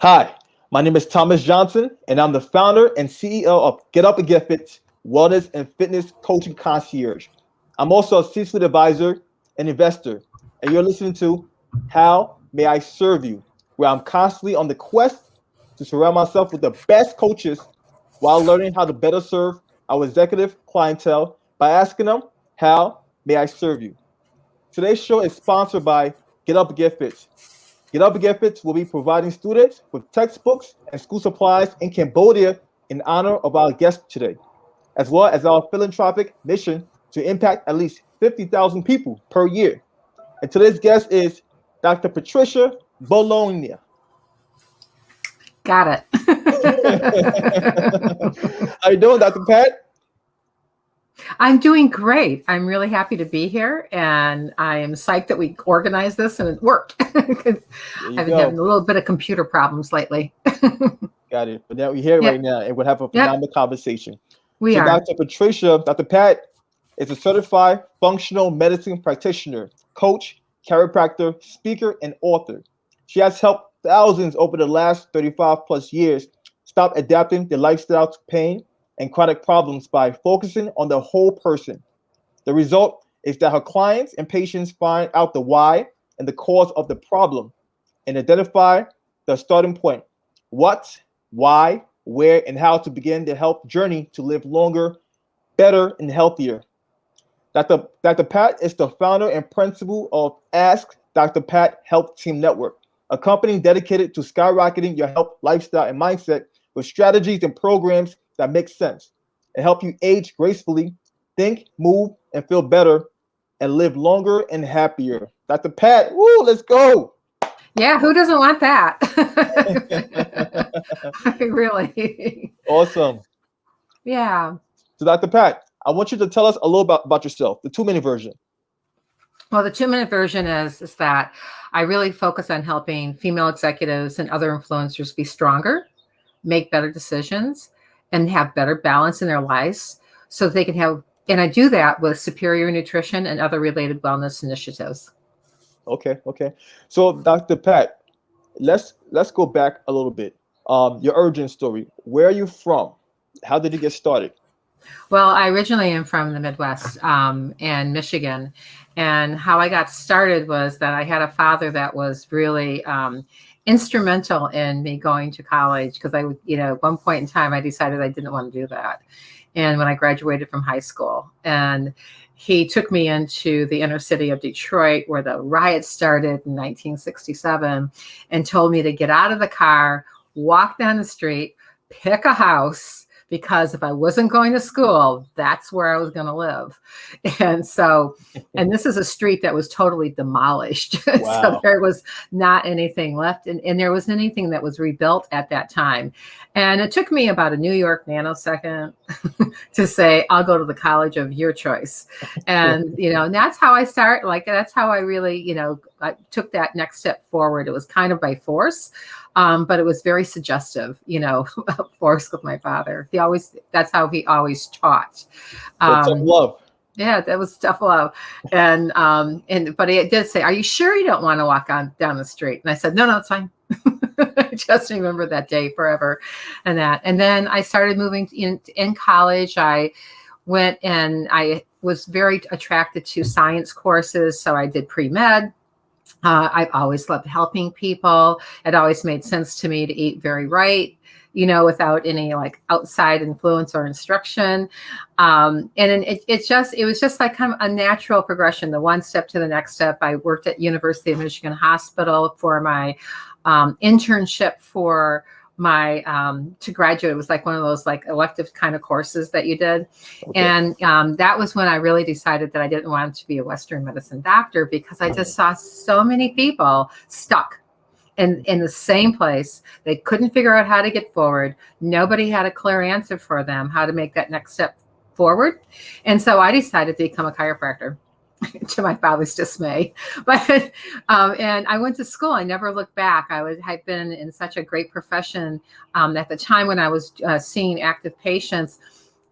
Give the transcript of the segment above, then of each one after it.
Hi, my name is Thomas Johnson, and I'm the founder and CEO of GetUpNGetFit, Wellness and Fitness Coaching Concierge. I'm also a C-suite advisor and investor, and you're listening to How May I Serve You, where I'm constantly on the quest to surround myself with the best coaches while learning how to better serve our executive clientele by asking them, How may I serve you? Today's show is sponsored by Get Up and Get Fit. Get Up and Get Fit will be providing students with textbooks and school supplies in Cambodia in honor of our guest today, as well as our philanthropic mission to impact at least 50,000 people per year. And today's guest is Dr. Patricia Boulogne. Got it. How you doing, Dr. Pat? I'm doing great. I'm really happy to be here, and I am psyched that we organized this and it worked. I've been having a little bit of computer problems lately. Got it. But now we're here right now, and we'll have a phenomenal conversation. We are. Dr. Patricia, Dr. Pat is a certified functional medicine practitioner, coach, chiropractor, speaker, and author. She has helped thousands over the last 35 plus years stop adapting their lifestyle to pain and chronic problems by focusing on the whole person. The result is that her clients and patients find out the why and the cause of the problem and identify the starting point: what, why, where, and how to begin the health journey to live longer, better, and healthier. Dr. Pat is the founder and principal of Ask Dr. Pat Health Team Network, a company dedicated to skyrocketing your health, lifestyle, and mindset with strategies and programs that make sense and help you age gracefully, think, move, and feel better, and live longer and happier. Dr. Pat, woo, let's go. Yeah, who doesn't want that? Really. Awesome. Yeah. So Dr. Pat, I want you to tell us a little about yourself, the 2-minute version. Well, the 2-minute version is that I really focus on helping female executives and other influencers be stronger, make better decisions, and have better balance in their lives so they can have, and I do that with superior nutrition and other related wellness initiatives. Okay. So Dr. Pat, let's go back a little bit. Your origin story. Where are you from? How did you get started? Well, I originally am from the Midwest and Michigan. And how I got started was that I had a father that was really instrumental in me going to college, because I would, at one point in time, I decided I didn't want to do that. And when I graduated from high school, and he took me into the inner city of Detroit where the riots started in 1967 and told me to get out of the car, walk down the street, pick a house, because if I wasn't going to school, that's where I was going to live. And so, and this is a street that was totally demolished. Wow. So there was not anything left. And there wasn't anything that was rebuilt at that time. And it took me about a New York nanosecond to say, I'll go to the college of your choice. And, and that's how I start. Like, that's how I really, I took that next step forward. It was kind of by force. But it was very suggestive, force with my father. That's how he always taught. Tough love. Yeah, that was tough love. But he did say, are you sure you don't want to walk down the street? And I said, no, it's fine. I just remember that day forever. And then I started moving in college. I went and I was very attracted to science courses. So I did pre-med. I've always loved helping people. It always made sense to me to eat very right, without any like outside influence or instruction. And it was just like kind of a natural progression, the one step to the next step. I worked at University of Michigan Hospital for my internship for my to graduate. It was like one of those like elective kind of courses that you did. Okay. And that was when I really decided that I didn't want to be a Western medicine doctor, because I just saw so many people stuck in the same place. They couldn't figure out how to get forward. Nobody had a clear answer for them, how to make that next step forward. And so I decided to become a chiropractor. To my father's dismay, but and I went to school. I never looked back. I've been in such a great profession at the time when I was seeing active patients.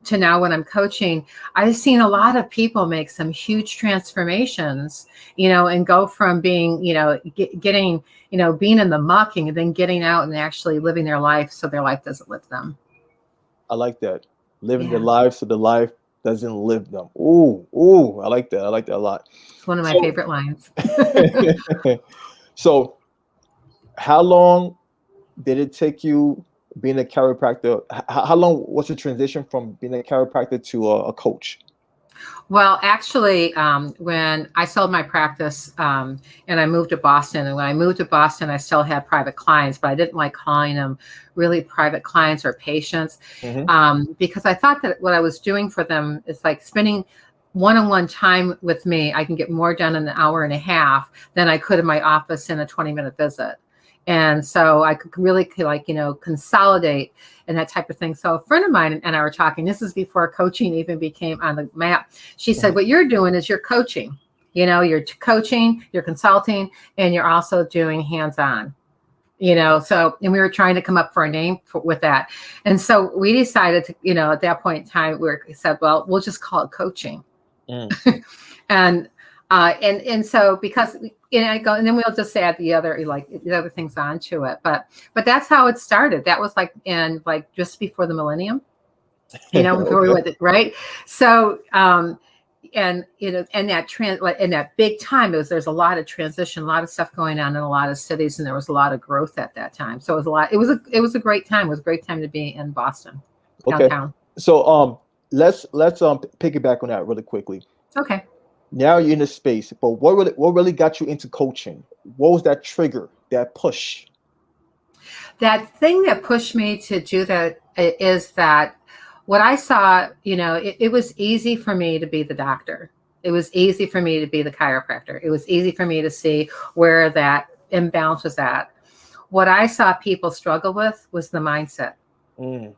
to now when I'm coaching, I've seen a lot of people make some huge transformations, and go from being, getting, being in the muck and then getting out and actually living their life so their life doesn't live them. I like that. Living their life so the life doesn't live them. Ooh, I like that. I like that a lot. It's one of my favorite lines. So how long did it take you being a chiropractor? How long was the transition from being a chiropractor to a coach? Well, actually, when I sold my practice and I moved to Boston, and when I moved to Boston, I still had private clients, but I didn't like calling them really private clients or patients because I thought that what I was doing for them is like spending one-on-one time with me. I can get more done in an hour and a half than I could in my office in a 20-minute visit. And so I could really consolidate and that type of thing. So a friend of mine and I were talking, this is before coaching even became on the map. She said, what you're doing is you're coaching, you're coaching, you're consulting, and you're also doing hands-on, so, and we were trying to come up for a name with that. And so we decided to, at that point in time, we said, well, we'll just call it coaching. And so because I go, and then we'll just add the other things onto it. But that's how it started. That was just before the millennium, before we went, right? So, and that big time there's a lot of transition, a lot of stuff going on in a lot of cities, and there was a lot of growth at that time. So it was a great time. It was a great time to be in Boston, downtown. Okay. So let's piggyback on that really quickly. Okay. Now you're in the space, but what really got you into coaching? What was that trigger, that push? That thing that pushed me to do that is that what I saw, it was easy for me to be the doctor. It was easy for me to be the chiropractor. It was easy for me to see where that imbalance was at. What I saw people struggle with was the mindset, and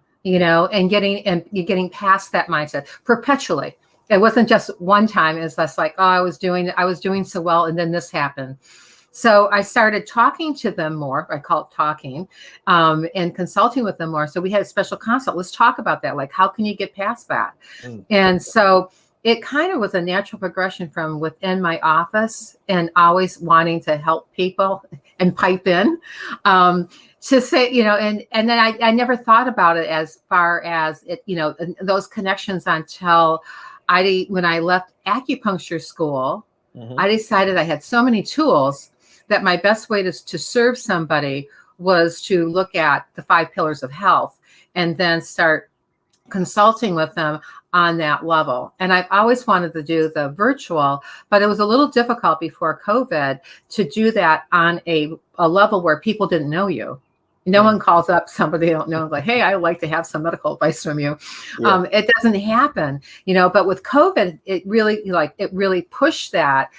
getting past that mindset perpetually. It wasn't just one time. It was less like, I was doing so well, and then this happened. So I started talking to them more. I call it talking, and consulting with them more. So we had a special consult. Let's talk about that. Like, how can you get past that? And so it kind of was a natural progression from within my office and always wanting to help people and pipe in to say, and then I never thought about it as far as it, those connections until when I left acupuncture school. I decided I had so many tools that my best way to serve somebody was to look at the 5 pillars of health and then start consulting with them on that level. And I've always wanted to do the virtual, but it was a little difficult before COVID to do that on a level where people didn't know you. No one calls up somebody they don't know, like, hey, I would like to have some medical advice from you. Yeah. It doesn't happen, but with COVID, it really pushed that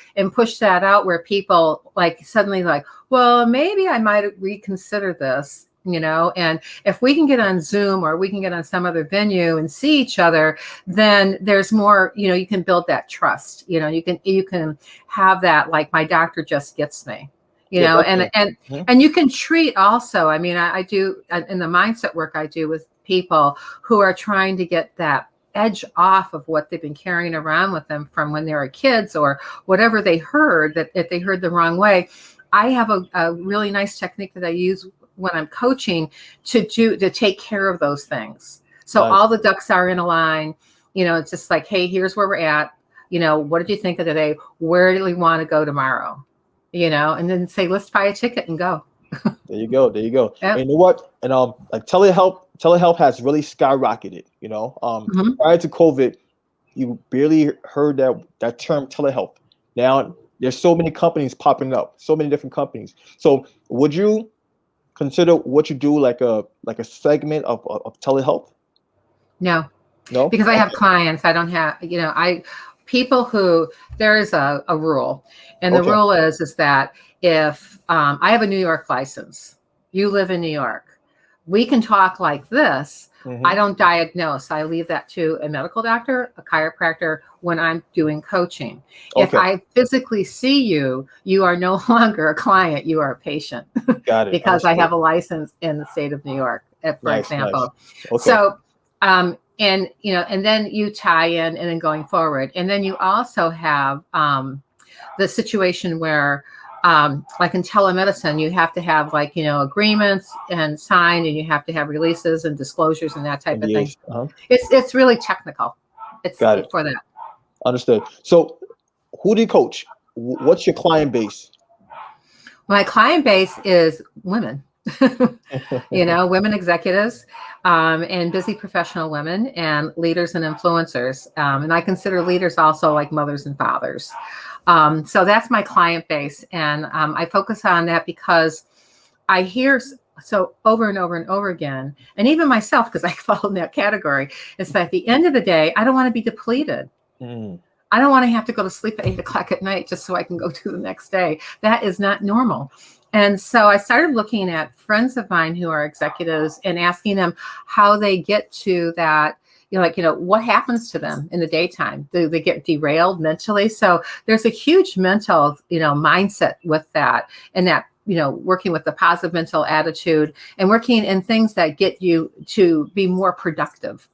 out where people suddenly well, maybe I might reconsider this, and if we can get on Zoom or we can get on some other venue and see each other, then there's more, you can build that trust, you can have that, like, my doctor just gets me. And you can treat also. I mean, I do in the mindset work I do with people who are trying to get that edge off of what they've been carrying around with them from when they were kids or whatever they heard, that if they heard the wrong way. I have a really nice technique that I use when I'm coaching to take care of those things. So all the ducks are in a line. It's just like, hey, here's where we're at. What did you think of today? Where do we want to go tomorrow? And then say, let's buy a ticket and go. There you go. Yep. And you know what? And telehealth has really skyrocketed. Prior to COVID, you barely heard that term telehealth. Now there's so many companies popping up, so many different companies. So would you consider what you do like a segment of telehealth? No, because I have clients. I don't have, people who, there is a rule, and the rule is that if I have a New York license, you live in New York, we can talk like this. I don't diagnose. I leave that to a medical doctor, a chiropractor when I'm doing coaching. If I physically see you, you are no longer a client, you are a patient. Got it. Because I have a license in the state of New York, for example. Nice. Okay. So and and then you tie in and then going forward. And then you also have the situation where like in telemedicine, you have to have like, agreements and signed, and you have to have releases and disclosures and that type of thing. Uh-huh. It's really technical. It's Got it. for that. Understood. So who do you coach? What's your client base? My client base is women. Women executives and busy professional women and leaders and influencers. And I consider leaders also like mothers and fathers. So that's my client base. And I focus on that because I hear so over and over and over again, and even myself, because I fall in that category, is that at the end of the day, I don't want to be depleted. I don't want to have to go to sleep at 8 o'clock at night just so I can go to the next day. That is not normal. And so I started looking at friends of mine who are executives and asking them how they get to that, what happens to them in the daytime? Do they get derailed mentally? So there's a huge mental, mindset with that, and that, working with the positive mental attitude and working in things that get you to be more productive.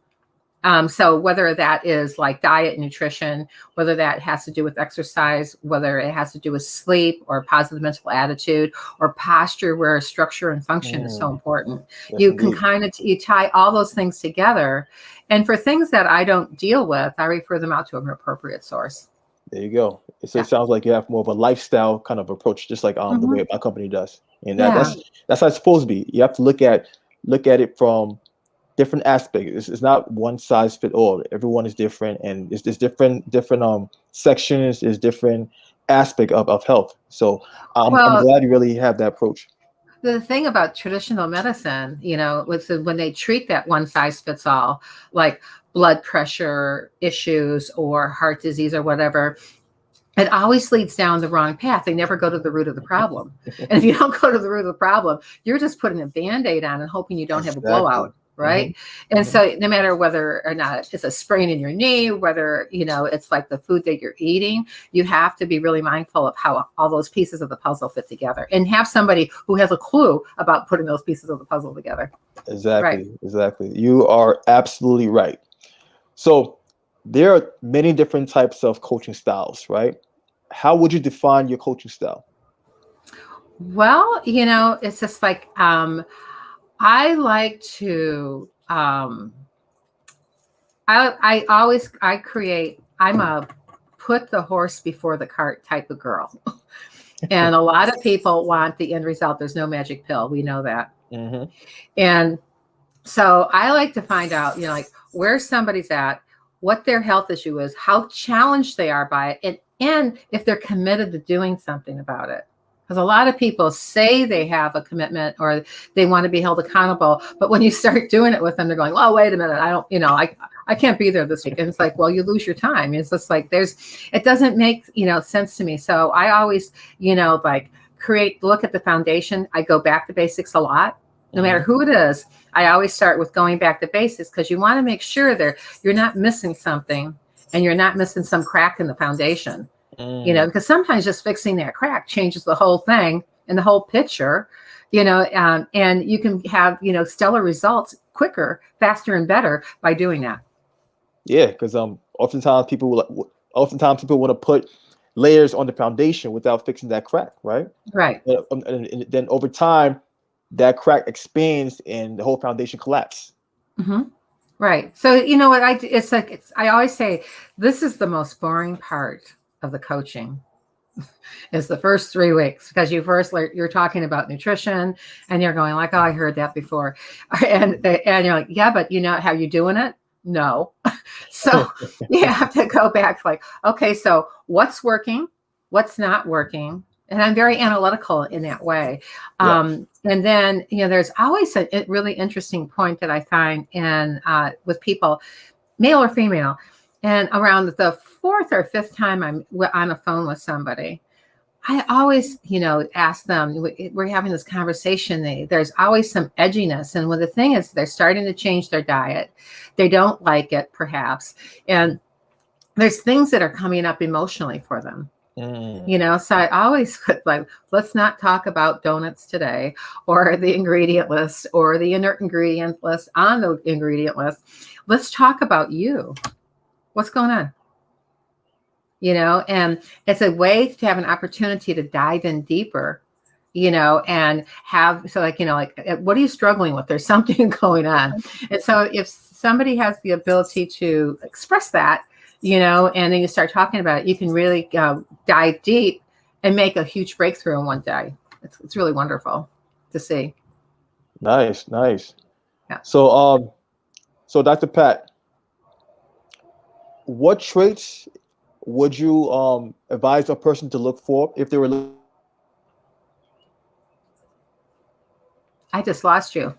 So whether that is like diet, nutrition, whether that has to do with exercise, whether it has to do with sleep or positive mental attitude or posture, where structure and function is so important. Yes, You indeed. can you tie all those things together. And for things that I don't deal with, I refer them out to an appropriate source. There you go. So It sounds like you have more of a lifestyle kind of approach, just like the way my company does. And that's how it's supposed to be. You have to look at it from different aspects. It's not one size fit all. Everyone is different, and there's different sections. There's different aspect of health. So I'm glad you really have that approach. The thing about traditional medicine, when they treat that one size fits all, like blood pressure issues or heart disease or whatever, it always leads down the wrong path. They never go to the root of the problem. And if you don't go to the root of the problem, you're just putting a Band-Aid on and hoping you don't have a blowout. Right. And so no matter whether or not it's a sprain in your knee, whether, it's like the food that you're eating, you have to be really mindful of how all those pieces of the puzzle fit together and have somebody who has a clue about putting those pieces of the puzzle together. Exactly. You are absolutely right. So there are many different types of coaching styles, right? How would you define your coaching style? Well, it's just like, I like to, I'm a put the horse before the cart type of girl. And a lot of people want the end result. There's no magic pill. We know that. And so I like to find out, where somebody's at, what their health issue is, how challenged they are by it, and if they're committed to doing something about it. Because a lot of people say they have a commitment or they want to be held accountable, but when you start doing it with them, they're going, "Oh, wait a minute, I don't, I can't be there this week." And it's like, well, you lose your time. It's just like it doesn't make sense to me. So I always, look at the foundation. I go back to basics a lot, no matter who it is. I always start with going back to basics because you want to make sure you're not missing something and you're not missing some crack in the foundation. Because sometimes just fixing that crack changes the whole thing and the whole picture, and you can have, stellar results quicker, faster, and better by doing that. Yeah, because oftentimes people want to put layers on the foundation without fixing that crack, right? Right. And then over time, that crack expands and the whole foundation collapses. Right. So what I always say, this is the most boring part of the coaching is the first 3 weeks, because you're talking about nutrition and you're going like, "Oh, I heard that before." And you're like, "Yeah, but how you doing it?" No. So you have to go back like, okay, so what's working, what's not working? And I'm very analytical in that way. And then, there's always a really interesting point that I find with people, male or female. And around the 4th or 5th time I'm on the phone with somebody, I always, ask them, we're having this conversation. There's always some edginess. And the thing is, they're starting to change their diet. They don't like it, perhaps. And there's things that are coming up emotionally for them. Mm. You know, so I always put like, let's not talk about donuts today, or the ingredient list, or the inert ingredient list on the ingredient list. Let's talk about you. What's going on? You know, and it's a way to have an opportunity to dive in deeper, you know, and have, so like, you know, like, what are you struggling with? There's something going on. And so if somebody has the ability to express that, you know, and then you start talking about it, you can really dive deep and make a huge breakthrough in one day. It's really wonderful to see. Nice, nice. Yeah. So Dr. Pat, what traits would you advise a person to look for if they were looking? I just lost you.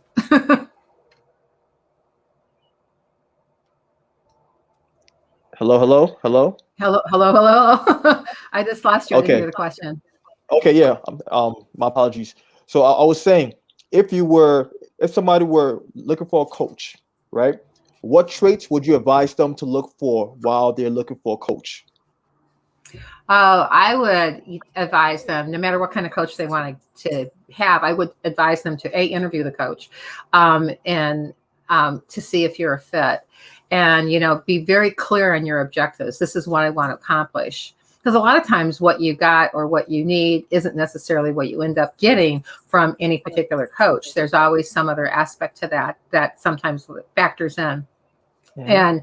Hello, hello, hello. Hello, hello, hello. I just lost you. I didn't Okay, hear the question. okay, yeah. My apologies. So I was saying, if somebody were looking for a coach, right? What traits would you advise them to look for while they're looking for a coach? Oh, I would advise them, no matter what kind of coach they wanted to have, I would advise them to interview the coach, and to see if you're a fit, and, you know, be very clear on your objectives. This is what I want to accomplish. Because a lot of times what you got or what you need isn't necessarily what you end up getting from any particular coach. There's always some other aspect to that sometimes factors in. Mhm. And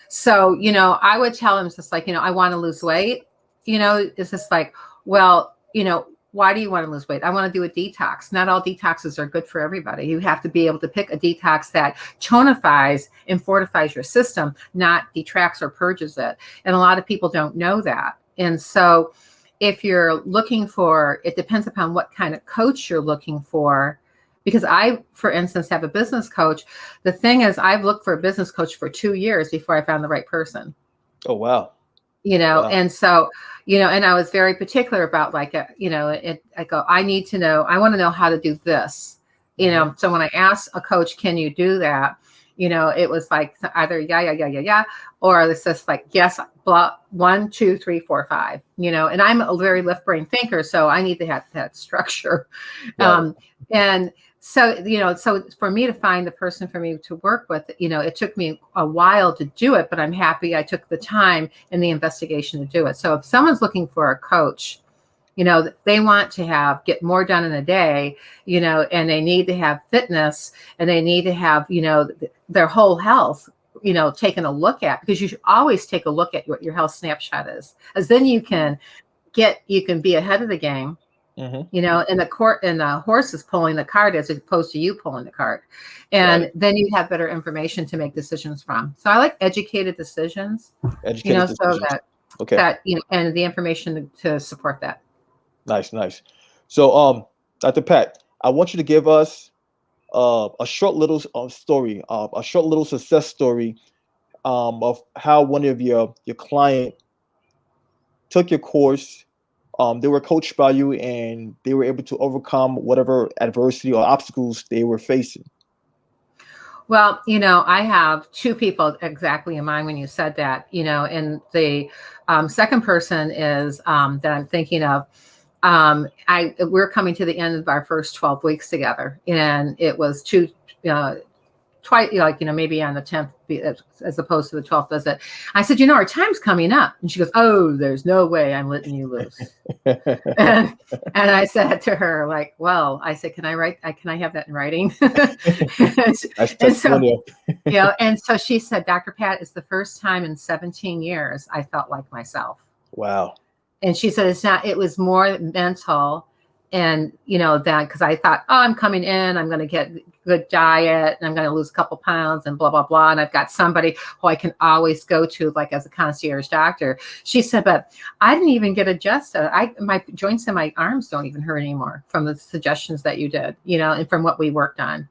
so, you know, I would tell him just like, you know, I want to lose weight. You know, it's just like, well, you know, why do you want to lose weight? I want to do a detox. Not all detoxes are good for everybody. You have to be able to pick a detox that tonifies and fortifies your system, not detracts or purges it. And a lot of people don't know that. And so if you're looking for, it depends upon what kind of coach you're looking for. Because I, for instance, have a business coach. The thing is, I've looked for a business coach for 2 years before I found the right person. Oh, wow. You know, Wow. and so, you know, and I was very particular about like, you know, I go, I need to know, I want to know how to do this, you know. So when I asked a coach, can you do that? You know, it was like either yeah, or it's just like, yes, blah, 1, 2, 3, 4, 5, you know, and I'm a very left brain thinker. So I need to have that structure. Right. And so, you know, so for me to find the person for me to work with, you know, it took me a while to do it, but I'm happy I took the time and the investigation to do it. So if someone's looking for a coach, you know, they want to get more done in a day, you know, and they need to have fitness, and they need to have, you know, their whole health, you know, taken a look at, because you should always take a look at what your health snapshot is, as then you can be ahead of the game. Mm-hmm. You know, and the horse is pulling the cart as opposed to you pulling the cart. And Right. then you have better information to make decisions from. So I like educated decisions, you know, Educated so decisions. Okay. you know, and the information to support that. Nice, nice. So, Dr. Pat, I want you to give us a short little story, a short little success story of how one of your client took your course. They were coached by you, and they were able to overcome whatever adversity or obstacles they were facing. Well, you know, I have 2 people exactly in mind when you said that, you know, and the second person is that I'm thinking of. We're coming to the end of our first 12 weeks together, and it was twice, like, you know, maybe on the 10th as opposed to the 12th visit. I said, you know, our time's coming up. And she goes, oh, there's no way I'm letting you loose. and I said to her, like, well, I said, can I have that in writing? That's And so, testimonial. you know, and so she said, Dr. Pat, it's the first time in 17 years I felt like myself. Wow. And she said, it was more mental. And, you know, that because I thought, oh, I'm coming in, I'm going to get good diet, and I'm going to lose a couple pounds and blah, blah, blah. And I've got somebody who I can always go to, like as a concierge doctor. She said, but I didn't even get adjusted. My joints in my arms don't even hurt anymore from the suggestions that you did, you know, and from what we worked on.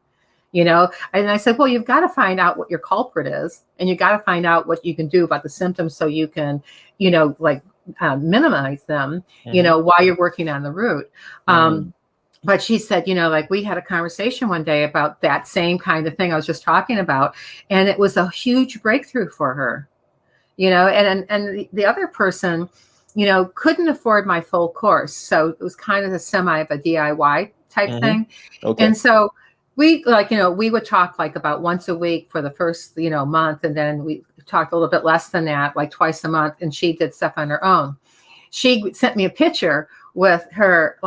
You know, and I said, well, you've got to find out what your culprit is, and you got to find out what you can do about the symptoms so you can, you know, like minimize them, you know, while you're working on the root. But she said, you know, like we had a conversation one day about that same kind of thing I was just talking about, and it was a huge breakthrough for her, you know, and the other person, couldn't afford my full course. So it was kind of a semi of a DIY type thing. Okay. And so we we would talk like about once a week for the first, month. And then we talked a little bit less than that, like twice a month. And she did stuff on her own. She sent me a picture with her,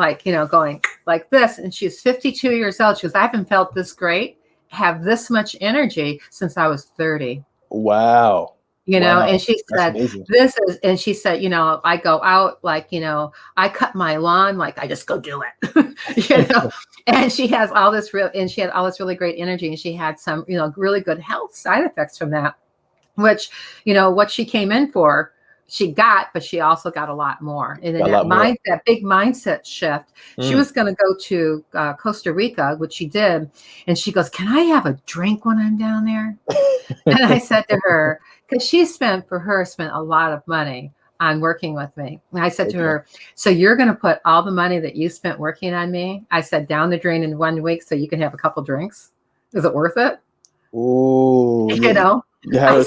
going like this. And she's 52 years old. She goes, I haven't felt this great, have this much energy since I was 30. Wow. And she said, amazing. she said, I go out, I cut my lawn, I just go do it, and she had all this really great energy. And she had some, really good health side effects from that, which, what she came in for, she got, but she also got a lot more. And then that big mindset shift, she was going to go to Costa Rica, which she did. And she goes, can I have a drink when I'm down there? And I said to her, because she spent a lot of money on working with me. And I said to her, so you're going to put all the money that you spent working on me, I said, down the drain in 1 week so you can have a couple drinks? Is it worth it? Ooh, you had her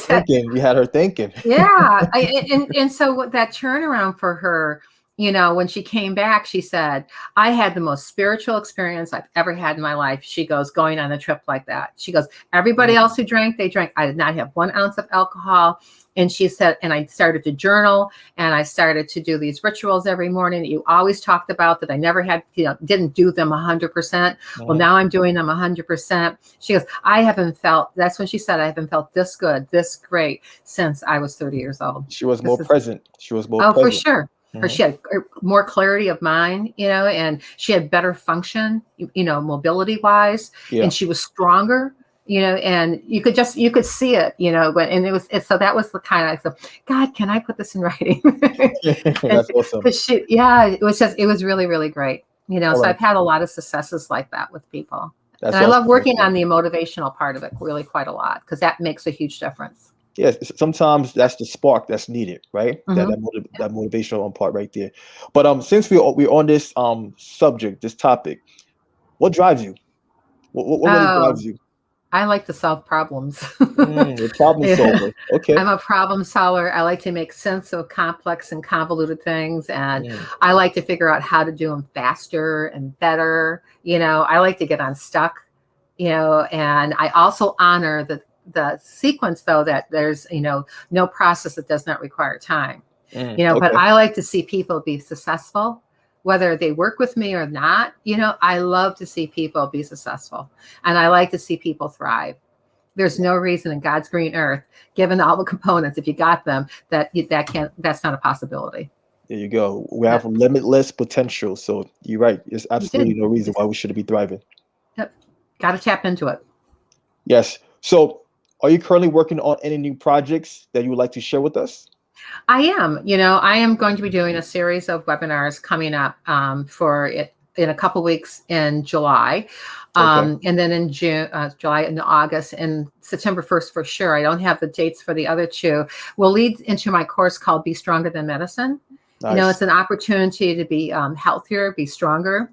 thinking. Yeah. And so that turnaround for her, when she came back, she said, I had the most spiritual experience I've ever had in my life. She goes, going on a trip like that. She goes, everybody else who drank, they drank. I did not have 1 ounce of alcohol. And she said, and I started to journal, and I started to do these rituals every morning that you always talked about that I never had, didn't do them 100%. Well, now I'm doing them 100%. She goes, that's when she said, I haven't felt this good, this great since I was 30 years old. She was more present. Oh, for sure. Or she had more clarity of mind, and she had better function, mobility wise, and she was stronger, and you could see it, so that was the kind of, so, God, can I put this in writing? That's awesome. It was really, really great. So I've had a lot of successes like that with people. And I love working on the motivational part of it really quite a lot, because that makes a huge difference. Yes, sometimes that's the spark that's needed, right? That motivational part right there. But since we're on this subject, this topic, what drives you? What really drives you? I like to solve problems. You're a problem solver. Okay. I'm a problem solver. I like to make sense of complex and convoluted things, and I like to figure out how to do them faster and better. I like to get unstuck. And I also honor the sequence, though, that there's no process that does not require time. But I like to see people be successful, whether they work with me or not. I love to see people be successful, and I like to see people thrive. There's no reason in God's green earth, given all the components, if you got them, that's not a possibility. There you go. We have limitless potential. So you're right. There's absolutely no reason why we shouldn't be thriving. Yep. Got to tap into it. Yes. So are you currently working on any new projects that you would like to share with us? I am. I am going to be doing a series of webinars coming up for it in a couple weeks in July, and then in July and August, and September 1st for sure. I don't have the dates for the other two. Will lead into my course called Be Stronger Than Medicine. Nice. It's an opportunity to be healthier, be stronger,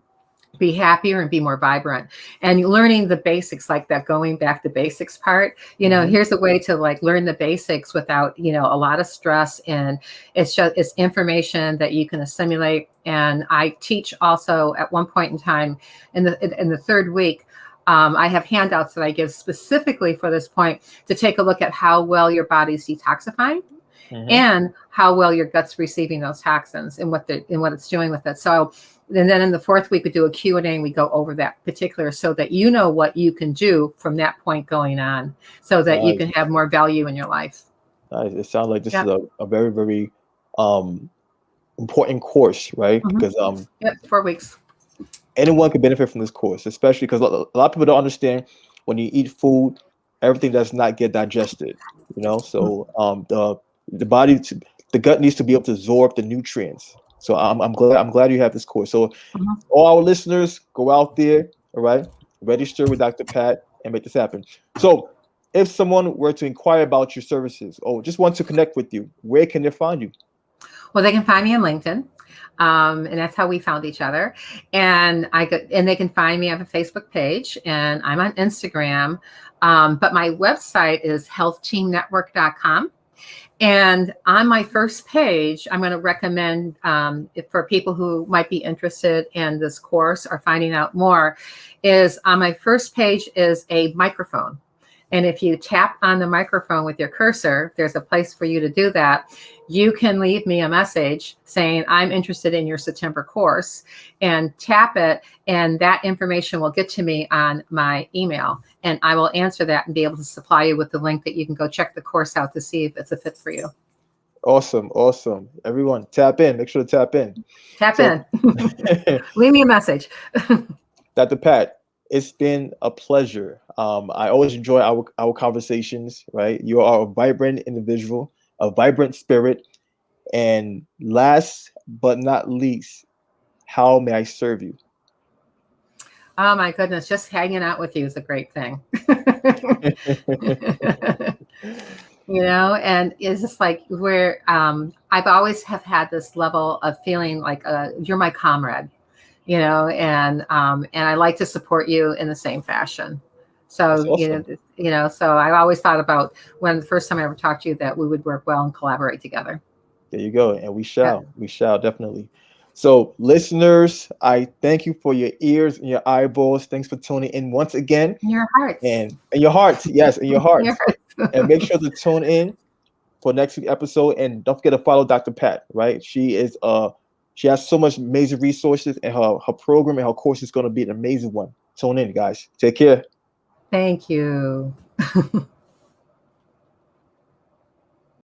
be happier, and be more vibrant, and learning the basics, like that going back to basics part. Here's a way to learn the basics without a lot of stress, and it's information that you can assimilate. And I teach also at one point in time in the third week, I have handouts that I give specifically for this point to take a look at how well your body's detoxifying. And how well your gut's receiving those toxins and what it's doing with it. So, and then in the fourth week, we do a Q&A, and we go over that particular, so that what you can do from that point going on, so that you can have more value in your life. Nice. It sounds like this is a very, very important course, right? Because 4 weeks. Anyone can benefit from this course, especially because a lot of people don't understand when you eat food, everything does not get digested. So the body, the gut needs to be able to absorb the nutrients. So I'm glad you have this course. So all our listeners, go out there, all right, register with Dr. Pat and make this happen. So if someone were to inquire about your services or just want to connect with you, where can they find you? Well, they can find me on LinkedIn. And that's how we found each other. And they can find me on a Facebook page, and I'm on Instagram. But my website is healthteamnetwork.com. And on my first page, I'm going to recommend for people who might be interested in this course or finding out more, is on my first page is a microphone. And if you tap on the microphone with your cursor, there's a place for you to do that. You can leave me a message saying, I'm interested in your September course, and tap it. And that information will get to me on my email. And I will answer that and be able to supply you with the link that you can go check the course out to see if it's a fit for you. Awesome. Awesome. Everyone, tap in. Make sure to tap in. Tap in. Leave me a message. Dr. Pat, it's been a pleasure. I always enjoy our conversations, right? You are a vibrant individual, a vibrant spirit. And last but not least, how may I serve you? Oh my goodness, just hanging out with you is a great thing. You know, and it's just like where I've always have had this level of feeling like you're my comrade, you know, and I like to support you in the same fashion. So, awesome. So I always thought about when the first time I ever talked to you that we would work well and collaborate together. There you go. And we shall definitely. So listeners, I thank you for your ears and your eyeballs. Thanks for tuning in once again. In your hearts. And your hearts. Yes, in your hearts. And make sure to tune in for next week's episode. And don't forget to follow Dr. Pat, right? She has so much amazing resources, and her program and her course is going to be an amazing one. Tune in, guys. Take care. Thank you.